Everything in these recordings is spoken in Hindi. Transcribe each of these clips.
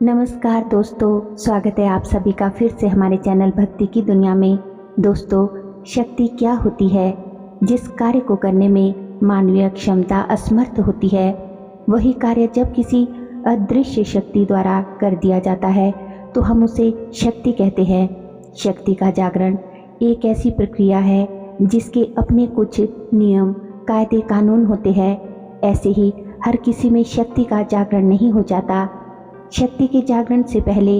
नमस्कार दोस्तों, स्वागत है आप सभी का फिर से हमारे चैनल भक्ति की दुनिया में। दोस्तों, शक्ति क्या होती है? जिस कार्य को करने में मानवीय क्षमता असमर्थ होती है, वही कार्य जब किसी अदृश्य शक्ति द्वारा कर दिया जाता है तो हम उसे शक्ति कहते हैं। शक्ति का जागरण एक ऐसी प्रक्रिया है जिसके अपने कुछ नियम, कायदे, कानून होते हैं। ऐसे ही हर किसी में शक्ति का जागरण नहीं हो जाता। शक्ति के जागरण से पहले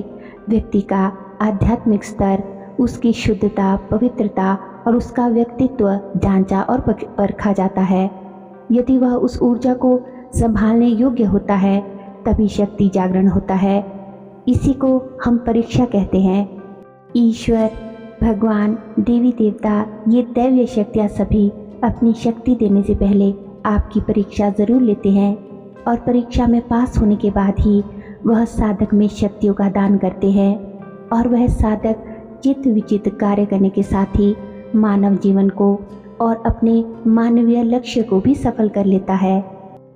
व्यक्ति का आध्यात्मिक स्तर, उसकी शुद्धता, पवित्रता और उसका व्यक्तित्व जांचा और परखा जाता है। यदि वह उस ऊर्जा को संभालने योग्य होता है तभी शक्ति जागरण होता है। इसी को हम परीक्षा कहते हैं। ईश्वर, भगवान, देवी देवता, ये दैवीय शक्तियाँ सभी अपनी शक्ति देने से पहले आपकी परीक्षा ज़रूर लेते हैं और परीक्षा में पास होने के बाद ही वह साधक में शक्तियों का दान करते हैं और वह साधक चित्त विचित कार्य करने के साथ ही मानव जीवन को और अपने मानवीय लक्ष्य को भी सफल कर लेता है।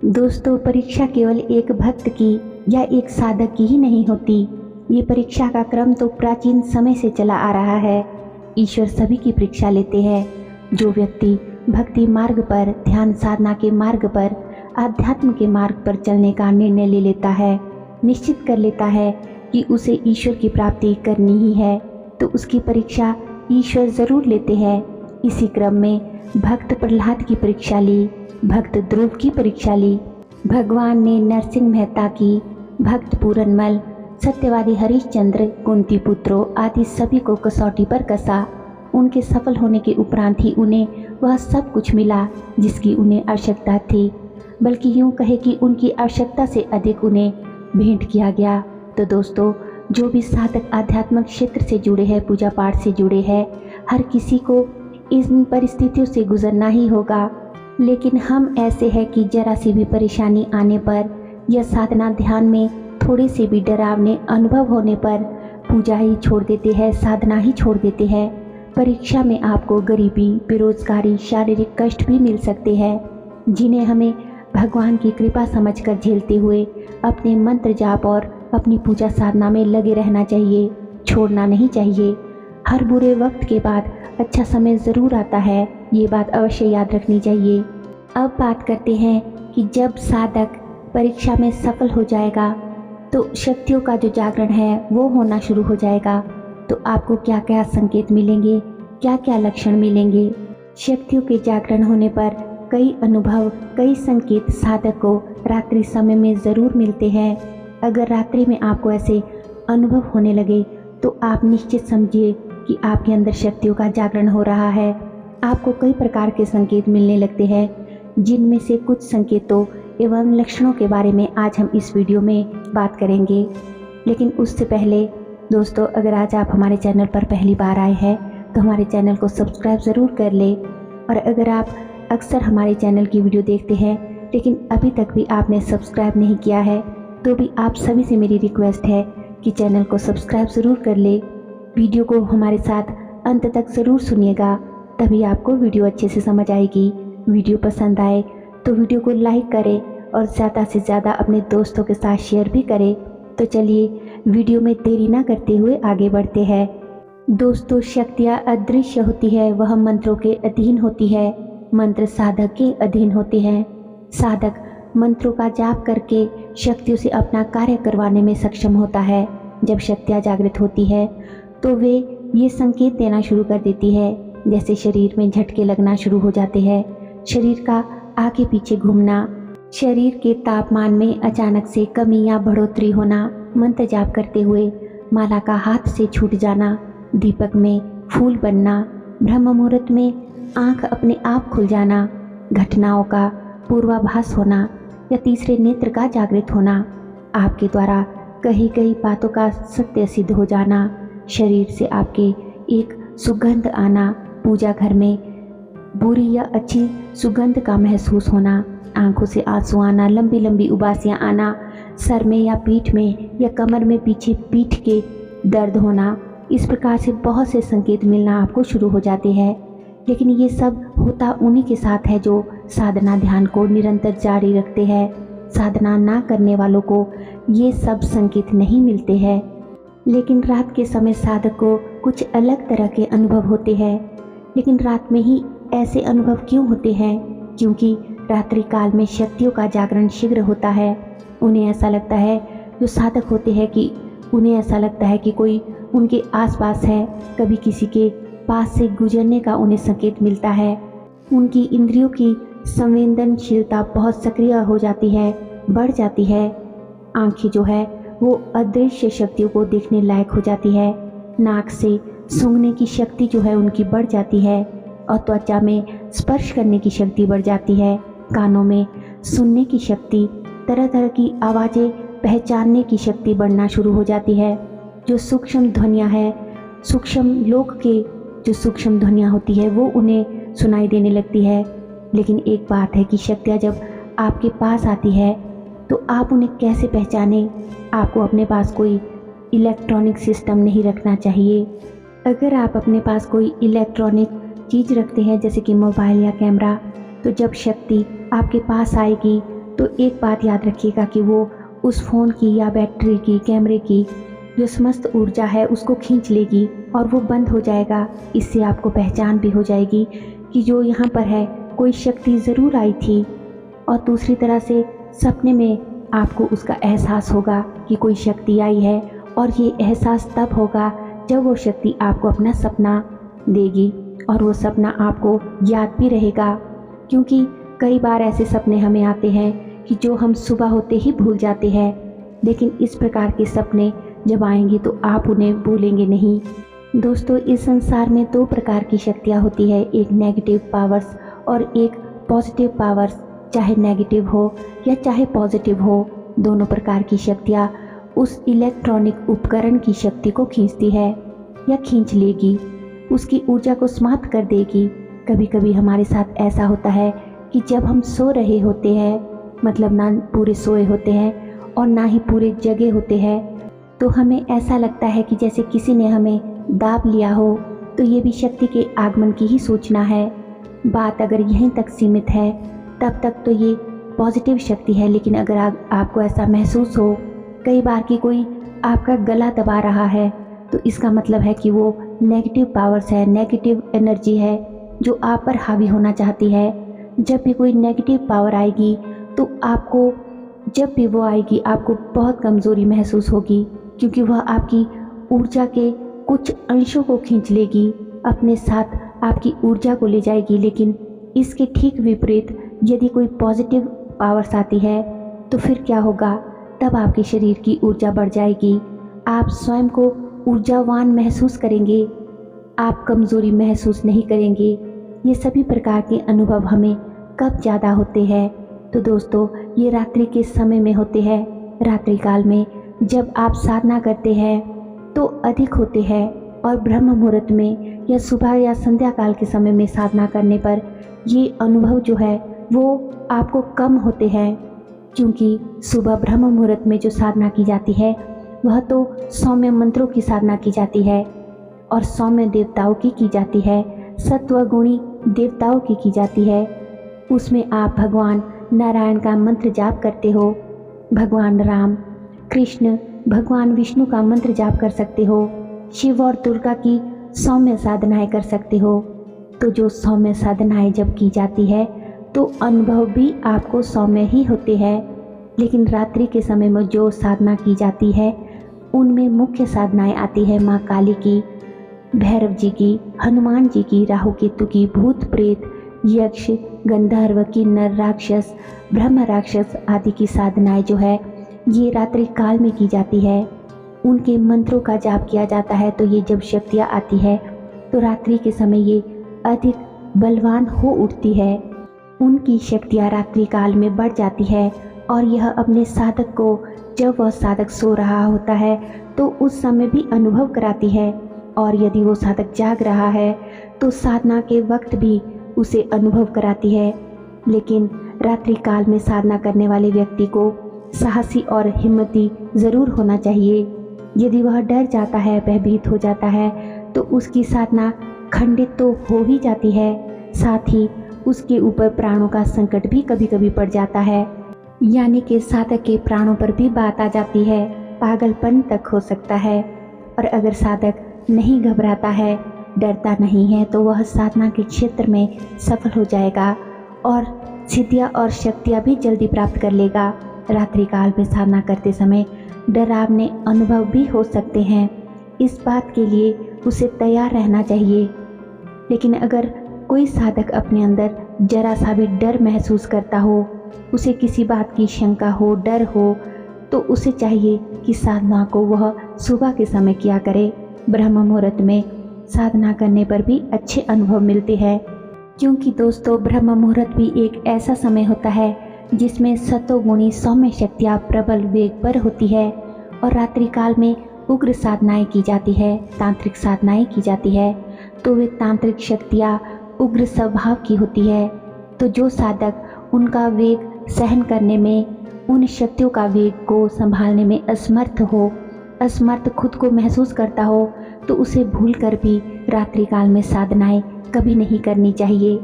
दोस्तों, परीक्षा केवल एक भक्त की या एक साधक की ही नहीं होती। ये परीक्षा का क्रम तो प्राचीन समय से चला आ रहा है। ईश्वर सभी की परीक्षा लेते हैं। जो व्यक्ति भक्ति मार्ग पर, ध्यान साधना के मार्ग पर, आध्यात्म के मार्ग पर चलने का निर्णय ले लेता है, निश्चित कर लेता है कि उसे ईश्वर की प्राप्ति करनी ही है, तो उसकी परीक्षा ईश्वर ज़रूर लेते हैं। इसी क्रम में भक्त प्रहलाद की परीक्षा ली, भक्त ध्रुव की परीक्षा ली। भगवान ने नरसिंह मेहता की, भक्त पूरनमल, सत्यवादी हरिश्चंद्र, कुंती पुत्रों आदि सभी को कसौटी पर कसा। उनके सफल होने के उपरांत ही उन्हें वह सब कुछ मिला जिसकी उन्हें आवश्यकता थी, बल्कि यूँ कहे कि उनकी आवश्यकता से अधिक उन्हें भेंट किया गया। तो दोस्तों, जो भी साधक आध्यात्मिक क्षेत्र से जुड़े हैं, पूजा पाठ से जुड़े हैं, हर किसी को इन परिस्थितियों से गुजरना ही होगा। लेकिन हम ऐसे हैं कि जरा सी भी परेशानी आने पर या साधना ध्यान में थोड़े से भी डरावने अनुभव होने पर पूजा ही छोड़ देते हैं, साधना ही छोड़ देते हैं। परीक्षा में आपको गरीबी, बेरोजगारी, शारीरिक कष्ट भी मिल सकते हैं, जिन्हें हमें भगवान की कृपा समझकर झेलते हुए अपने मंत्र जाप और अपनी पूजा साधना में लगे रहना चाहिए, छोड़ना नहीं चाहिए। हर बुरे वक्त के बाद अच्छा समय ज़रूर आता है, ये बात अवश्य याद रखनी चाहिए। अब बात करते हैं कि जब साधक परीक्षा में सफल हो जाएगा तो शक्तियों का जो जागरण है वो होना शुरू हो जाएगा। तो आपको क्या क्या संकेत मिलेंगे, क्या क्या लक्षण मिलेंगे? शक्तियों के जागरण होने पर कई अनुभव, कई संकेत साधक को रात्रि समय में ज़रूर मिलते हैं। अगर रात्रि में आपको ऐसे अनुभव होने लगे तो आप निश्चित समझिए कि आपके अंदर शक्तियों का जागरण हो रहा है। आपको कई प्रकार के संकेत मिलने लगते हैं, जिनमें से कुछ संकेतों एवं लक्षणों के बारे में आज हम इस वीडियो में बात करेंगे। लेकिन उससे पहले दोस्तों, अगर आज आप हमारे चैनल पर पहली बार आए हैं तो हमारे चैनल को सब्सक्राइब ज़रूर कर लें। और अगर आप अक्सर हमारे चैनल की वीडियो देखते हैं लेकिन अभी तक भी आपने सब्सक्राइब नहीं किया है तो भी आप सभी से मेरी रिक्वेस्ट है कि चैनल को सब्सक्राइब ज़रूर कर ले। वीडियो को हमारे साथ अंत तक ज़रूर सुनिएगा, तभी आपको वीडियो अच्छे से समझ आएगी। वीडियो पसंद आए तो वीडियो को लाइक करें और ज़्यादा से ज़्यादा अपने दोस्तों के साथ शेयर भी करें। तो चलिए वीडियो में देरी ना करते हुए आगे बढ़ते हैं। दोस्तों, शक्तियाँ अदृश्य होती है, वह मंत्रों के अधीन होती है, मंत्र साधक के अधीन होते हैं। साधक मंत्रों का जाप करके शक्तियों से अपना कार्य करवाने में सक्षम होता है। जब शक्तियाँ जागृत होती है तो वे ये संकेत देना शुरू कर देती है, जैसे शरीर में झटके लगना शुरू हो जाते हैं, शरीर का आगे पीछे घूमना, शरीर के तापमान में अचानक से कमी या बढ़ोतरी होना, मंत्र जाप करते हुए माला का हाथ से छूट जाना, दीपक में फूल बनना, ब्रह्म मुहूर्त में आँख अपने आप खुल जाना, घटनाओं का पूर्वाभास होना या तीसरे नेत्र का जागृत होना, आपके द्वारा कही गई बातों का सत्य सिद्ध हो जाना, शरीर से आपके एक सुगंध आना, पूजा घर में बुरी या अच्छी सुगंध का महसूस होना, आंखों से आंसू आना, लंबी लंबी उबासियाँ आना, सर में या पीठ में या कमर में पीछे पीठ के दर्द होना। इस प्रकार से बहुत से संकेत मिलना आपको शुरू हो जाते हैं। लेकिन ये सब होता उन्हीं के साथ है जो साधना ध्यान को निरंतर जारी रखते हैं। साधना ना करने वालों को ये सब संकेत नहीं मिलते हैं। लेकिन रात के समय साधक को कुछ अलग तरह के अनुभव होते हैं। लेकिन रात में ही ऐसे अनुभव क्यों होते हैं? क्योंकि रात्रि काल में शक्तियों का जागरण शीघ्र होता है। उन्हें ऐसा लगता है, जो साधक होते हैं कि उन्हें ऐसा लगता है कि कोई उनके आसपास है। कभी किसी के पास से गुजरने का उन्हें संकेत मिलता है। उनकी इंद्रियों की संवेदनशीलता बहुत सक्रिय हो जाती है, बढ़ जाती है। आंखें जो है वो अदृश्य शक्तियों को देखने लायक हो जाती है। नाक से सूंघने की शक्ति जो है उनकी बढ़ जाती है और त्वचा में स्पर्श करने की शक्ति बढ़ जाती है। कानों में सुनने की शक्ति, तरह तरह की आवाज़ें पहचानने की शक्ति बढ़ना शुरू हो जाती है। जो सूक्ष्म ध्वनियाँ है, सूक्ष्म लोक के जो सूक्ष्म ध्वनियाँ होती है वो उन्हें सुनाई देने लगती है। लेकिन एक बात है कि शक्तियाँ जब आपके पास आती है तो आप उन्हें कैसे पहचानें? आपको अपने पास कोई इलेक्ट्रॉनिक सिस्टम नहीं रखना चाहिए। अगर आप अपने पास कोई इलेक्ट्रॉनिक चीज़ रखते हैं जैसे कि मोबाइल या कैमरा, तो जब शक्ति आपके पास आएगी तो एक बात याद रखिएगा कि वो उस फ़ोन की या बैटरी की, कैमरे की जो समस्त ऊर्जा है उसको खींच लेगी और वो बंद हो जाएगा। इससे आपको पहचान भी हो जाएगी कि जो यहाँ पर है कोई शक्ति ज़रूर आई थी। और दूसरी तरह से सपने में आपको उसका एहसास होगा कि कोई शक्ति आई है, और ये एहसास तब होगा जब वो शक्ति आपको अपना सपना देगी और वो सपना आपको याद भी रहेगा। क्योंकि कई बार ऐसे सपने हमें आते हैं कि जो हम सुबह होते ही भूल जाते हैं। लेकिन इस प्रकार के सपने जब आएंगे तो आप उन्हें भूलेंगे नहीं। दोस्तों, इस संसार में दो प्रकार की शक्तियाँ होती है, एक नेगेटिव पावर्स और एक पॉजिटिव पावर्स। चाहे नेगेटिव हो या चाहे पॉजिटिव हो, दोनों प्रकार की शक्तियाँ उस इलेक्ट्रॉनिक उपकरण की शक्ति को खींचती है या खींच लेगी, उसकी ऊर्जा को समाप्त कर देगी। कभी कभी हमारे साथ ऐसा होता है कि जब हम सो रहे होते हैं, मतलब ना पूरे सोए होते हैं और ना ही पूरे जगे होते हैं, तो हमें ऐसा लगता है कि जैसे किसी ने हमें दाब लिया हो। तो ये भी शक्ति के आगमन की ही सूचना है। बात अगर यहीं तक सीमित है तब तक तो ये पॉजिटिव शक्ति है। लेकिन अगर आपको ऐसा महसूस हो कई बार कि कोई आपका गला दबा रहा है, तो इसका मतलब है कि वो नेगेटिव पावर्स है, नेगेटिव एनर्जी है जो आप पर हावी होना चाहती है। जब भी कोई नेगेटिव पावर आएगी तो आपको, जब भी वो आएगी आपको बहुत कमज़ोरी महसूस होगी, क्योंकि वह आपकी ऊर्जा के कुछ अंशों को खींच लेगी, अपने साथ आपकी ऊर्जा को ले जाएगी। लेकिन इसके ठीक विपरीत यदि कोई पॉजिटिव पावर्स आती है तो फिर क्या होगा? तब आपके शरीर की ऊर्जा बढ़ जाएगी, आप स्वयं को ऊर्जावान महसूस करेंगे, आप कमज़ोरी महसूस नहीं करेंगे। ये सभी प्रकार के अनुभव हमें कब ज़्यादा होते हैं? तो दोस्तों, ये रात्रि के समय में होते हैं। रात्रि काल में जब आप साधना करते हैं तो अधिक होते हैं, और ब्रह्म मुहूर्त में या सुबह या संध्या काल के समय में साधना करने पर ये अनुभव जो है वो आपको कम होते हैं। क्योंकि सुबह ब्रह्म मुहूर्त में जो साधना की जाती है वह तो सौम्य मंत्रों की साधना की जाती है और सौम्य देवताओं की जाती है, सत्वगुणी देवताओं की जाती है। उसमें आप भगवान नारायण का मंत्र जाप करते हो, भगवान राम, कृष्ण, भगवान विष्णु का मंत्र जाप कर सकते हो, शिव और दुर्गा की सौम्य साधनाएं कर सकते हो। तो जो सौम्य साधनाएं जब की जाती है तो अनुभव भी आपको सौम्य ही होते हैं। लेकिन रात्रि के समय में जो साधना की जाती है उनमें मुख्य साधनाएं आती है माँ काली की, भैरव जी की, हनुमान जी की, राहु केतु की, भूत प्रेत, यक्ष, गंधर्व, किन्नर, राक्षस, ब्रह्म राक्षस आदि की साधनाएं जो है ये रात्रि काल में की जाती है। उनके मंत्रों का जाप किया जाता है। तो ये जब शक्तियाँ आती है तो रात्रि के समय ये अधिक बलवान हो उठती है, उनकी शक्तियाँ रात्रि काल में बढ़ जाती है। और यह अपने साधक को, जब वह साधक सो रहा होता है तो उस समय भी अनुभव कराती है, और यदि वो साधक जाग रहा है तो साधना के वक्त भी उसे अनुभव कराती है। लेकिन रात्रि काल में साधना करने वाले व्यक्ति को साहसी और हिम्मती ज़रूर होना चाहिए। यदि वह डर जाता है, भयभीत हो जाता है, तो उसकी साधना खंडित तो हो ही जाती है, साथ ही उसके ऊपर प्राणों का संकट भी कभी कभी पड़ जाता है। यानी कि साधक के प्राणों पर भी बात आ जाती है, पागलपन तक हो सकता है। और अगर साधक नहीं घबराता है, डरता नहीं है, तो वह साधना के क्षेत्र में सफल हो जाएगा और सिद्धियाँ और शक्तियाँ भी जल्दी प्राप्त कर लेगा। रात्रि काल में साधना करते समय डरावने अनुभव भी हो सकते हैं, इस बात के लिए उसे तैयार रहना चाहिए। लेकिन अगर कोई साधक अपने अंदर जरा सा भी डर महसूस करता हो, उसे किसी बात की शंका हो, डर हो, तो उसे चाहिए कि साधना को वह सुबह के समय किया करे। ब्रह्म मुहूर्त में साधना करने पर भी अच्छे अनुभव मिलते हैं, क्योंकि दोस्तों ब्रह्म मुहूर्त भी एक ऐसा समय होता है जिसमें सतोगुणी सौम्य शक्तियाँ प्रबल वेग पर होती है और रात्रि काल में उग्र साधनाएं की जाती है, तांत्रिक साधनाएं की जाती है। तो वे तांत्रिक शक्तियाँ उग्र स्वभाव की होती है। तो जो साधक उनका वेग सहन करने में, उन शक्तियों का वेग को संभालने में असमर्थ खुद को महसूस करता हो, तो उसे भूल कर भी रात्रि काल में साधनाएं कभी नहीं करनी चाहिए।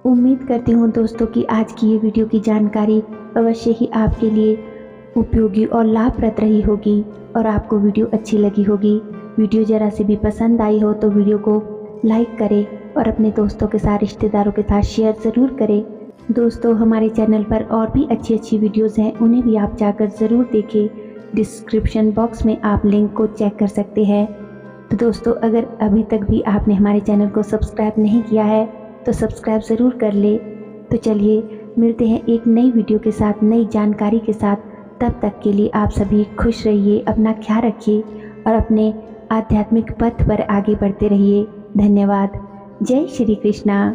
उम्मीद करती हूँ दोस्तों कि आज की ये वीडियो की जानकारी अवश्य ही आपके लिए उपयोगी और लाभप्रद रही होगी और आपको वीडियो अच्छी लगी होगी। वीडियो ज़रा सी भी पसंद आई हो तो वीडियो को लाइक करें और अपने दोस्तों के साथ, रिश्तेदारों के साथ शेयर ज़रूर करें। दोस्तों हमारे चैनल पर और भी अच्छी वीडियोज़ हैं, उन्हें भी आप जाकर ज़रूर देखें। डिस्क्रिप्शन बॉक्स में आप लिंक को चेक कर सकते हैं। तो दोस्तों अगर अभी तक भी आपने हमारे चैनल को सब्सक्राइब नहीं किया है तो सब्सक्राइब ज़रूर कर ले। तो चलिए मिलते हैं एक नई वीडियो के साथ, नई जानकारी के साथ। तब तक के लिए आप सभी खुश रहिए, अपना ख्याल रखिए और अपने आध्यात्मिक पथ पर आगे बढ़ते रहिए। धन्यवाद। जय श्री कृष्णा।